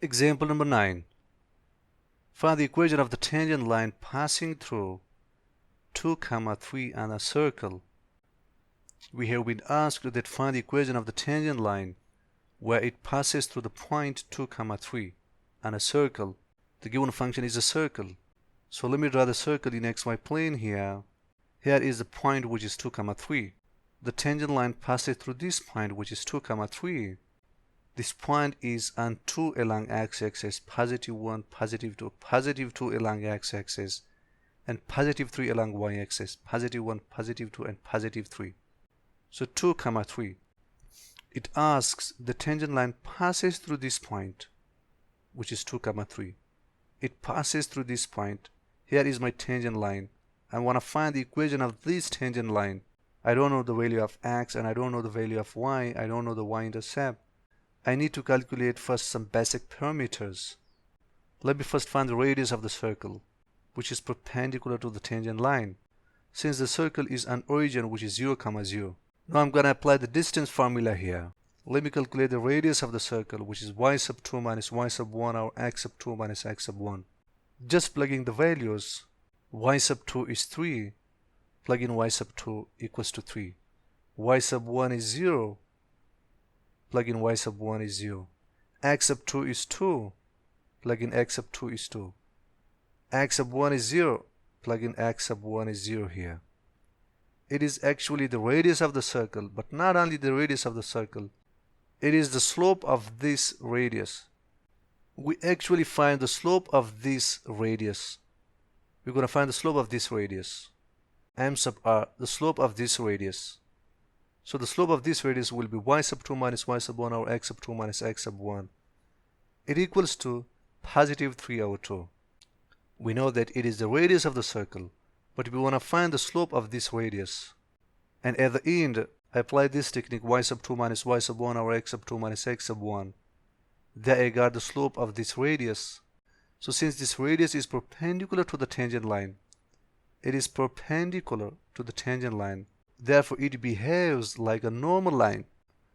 Example number 9. Find the equation of the tangent line passing through 2, 3 and a circle. We have been asked that find the equation of the tangent line where it passes through the point 2, 3 and a circle. The given function is a circle. So let me draw the circle in xy plane here. Here is the point which is 2, 3. The tangent line passes through this point which is 2, 3. This point is on 2 along x-axis, positive 1, positive 2, positive 2 along x-axis, and positive 3 along y-axis, positive 1, positive 2, and positive 3. So 2, 3. It asks the tangent line passes through this point, which is 2, 3. It passes through this point. Here is my tangent line. I want to find the equation of this tangent line. I don't know the value of x and I don't know the value of y. I don't know the y-intercept. I need to calculate first some basic parameters. Let me first find the radius of the circle, which is perpendicular to the tangent line. Since the circle is an origin which is 0, 0. Now I'm going to apply the distance formula here. Let me calculate the radius of the circle, which is y sub 2 minus y sub 1 or x sub 2 minus x sub 1. Just plugging the values, y sub 2 is 3, plug in y sub 2 equals to 3. Y sub 1 is 0, plug in y sub 1 is 0. X sub 2 is 2, plug in x sub 2 is 2. X sub 1 is 0, plug in x sub 1 is 0 here. It is actually the radius of the circle, but not only the radius of the circle, it is the slope of this radius. We actually find the slope of this radius. We're going to find the slope of this radius. M sub r, the slope of this radius. So the slope of this radius will be y sub 2 minus y sub 1 or x sub 2 minus x sub 1. It equals to positive 3 over 2. We know that it is the radius of the circle, but we want to find the slope of this radius. And at the end, I apply this technique y sub 2 minus y sub 1 or x sub 2 minus x sub 1. There I got the slope of this radius. So since this radius is perpendicular to the tangent line, it is perpendicular to the tangent line. Therefore, it behaves like a normal line.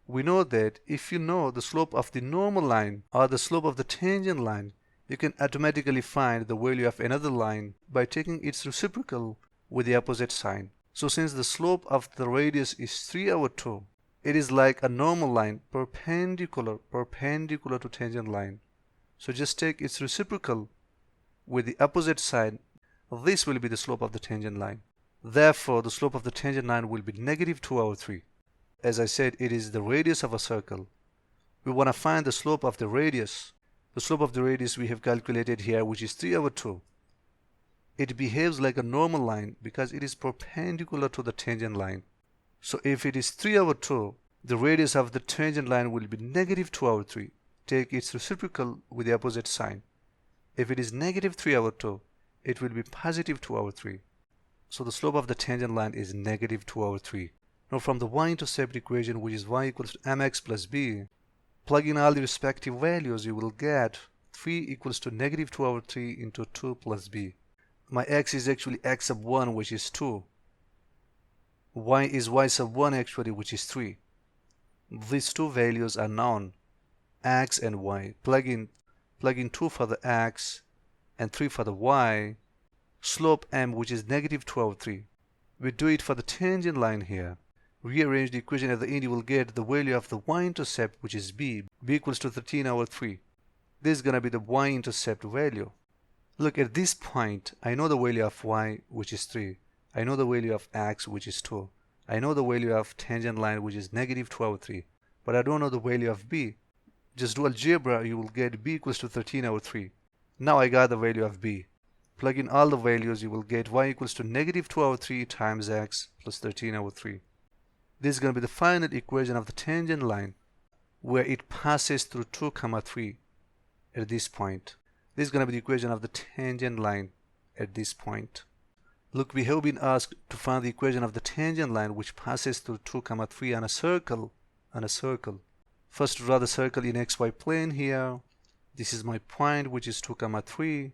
We know that if you know the slope of the normal line or the slope of the tangent line, you can automatically find the value of another line by taking its reciprocal with the opposite sign. So since the slope of the radius is 3 over 2, it is like a normal line, perpendicular to tangent line. So just take its reciprocal with the opposite side. This will be the slope of the tangent line. Therefore, the slope of the tangent line will be negative 2 over 3. As I said, it is the radius of a circle. We want to find the slope of the radius. The slope of the radius we have calculated here, which is 3 over 2. It behaves like a normal line because it is perpendicular to the tangent line. So if it is 3 over 2, the radius of the tangent line will be negative 2 over 3. Take its reciprocal with the opposite sign. If it is negative 3 over 2, it will be positive 2 over 3. So the slope of the tangent line is negative 2 over 3. Now from the y-intercept equation, which is y equals to mx plus b, plug in all the respective values, you will get 3 equals to negative 2 over 3 into 2 plus b. My x is actually x sub 1, which is 2. Y is y sub 1 actually, which is 3. These two values are known, x and y. Plug in 2 for the x and 3 for the y. Slope m, which is negative 2 over 3. We do it for the tangent line here. Rearrange the equation at the end, you will get the value of the y-intercept, which is b. B equals to 13 over 3. This is going to be the y-intercept value. Look, at this point, I know the value of y, which is 3. I know the value of x, which is 2. I know the value of tangent line, which is negative 2 over 3. But I don't know the value of b. Just do algebra, you will get b equals to 13 over 3. Now I got the value of b. Plug in all the values, you will get y equals to negative 2 over 3 times x plus 13 over 3. This is going to be the final equation of the tangent line where it passes through 2, 3 at this point. This is going to be the equation of the tangent line at this point. Look, we have been asked to find the equation of the tangent line which passes through 2, 3 on a circle. First, draw the circle in xy plane here. This is my point, which is 2, 3.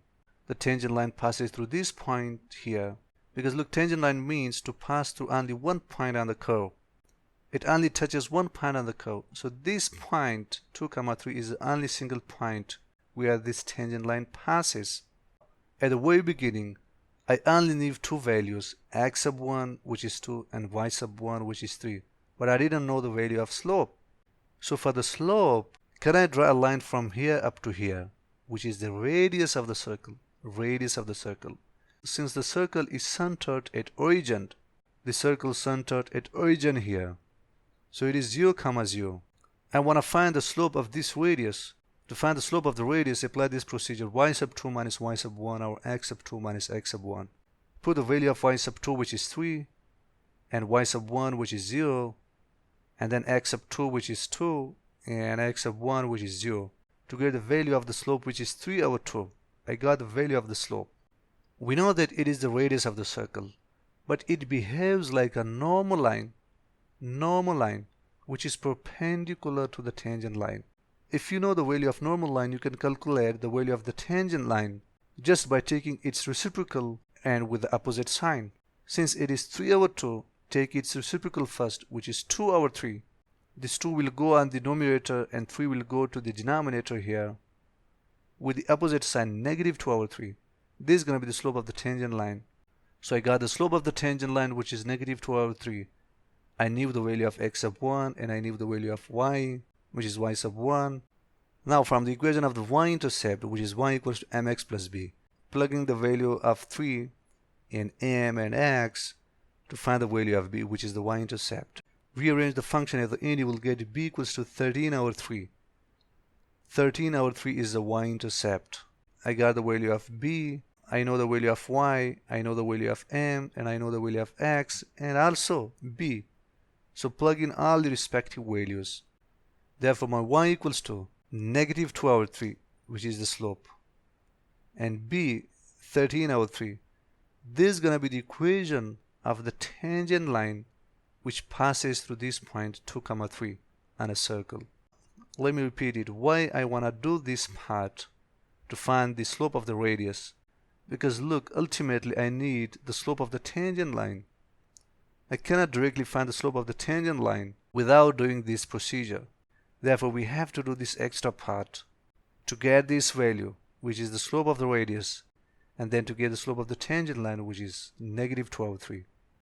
The tangent line passes through this point here. Because look, tangent line means to pass through only one point on the curve. It only touches one point on the curve. So this point, 2, 3, is the only single point where this tangent line passes. At the very beginning, I only need two values, x sub 1, which is 2, and y sub 1, which is 3. But I didn't know the value of slope. So for the slope, can I draw a line from here up to here, which is the radius of the circle? Radius of the circle. Since the circle is centered at origin, the circle centered at origin here. So it is 0, 0. I want to find the slope of this radius. To find the slope of the radius, apply this procedure, y sub 2 minus y sub 1, or x sub 2 minus x sub 1. Put the value of y sub 2, which is 3, and y sub 1, which is 0, and then x sub 2, which is 2, and x sub 1, which is 0, to get the value of the slope, which is 3 over 2. I got the value of the slope. We know that it is the radius of the circle, but it behaves like a normal line, which is perpendicular to the tangent line. If you know the value of normal line, you can calculate the value of the tangent line just by taking its reciprocal and with the opposite sign. Since it is 3 over 2, take its reciprocal first, which is 2 over 3. This 2 will go on the numerator and 3 will go to the denominator here with the opposite sign, negative 2 over 3. This is going to be the slope of the tangent line. So I got the slope of the tangent line, which is negative 2 over 3. I knew the value of x sub 1 and I knew the value of y, which is y sub 1. Now from the equation of the y-intercept, which is y equals to mx plus b, plugging the value of 3 in m and x to find the value of b, which is the y-intercept. Rearrange the function at the end, you will get b equals to 13 over 3. 13 over 3 is the y-intercept. I got the value of b, I know the value of y, I know the value of m, and I know the value of x, and also b. So plug in all the respective values. Therefore, my y equals to negative 2 over 3, which is the slope, and b, 13 over 3. This is going to be the equation of the tangent line which passes through this point 2, 3 on a circle. Let me repeat it. Why I want to do this part to find the slope of the radius? Because look, ultimately I need the slope of the tangent line. I cannot directly find the slope of the tangent line without doing this procedure. Therefore, we have to do this extra part to get this value, which is the slope of the radius, and then to get the slope of the tangent line, which is negative 2 over 3.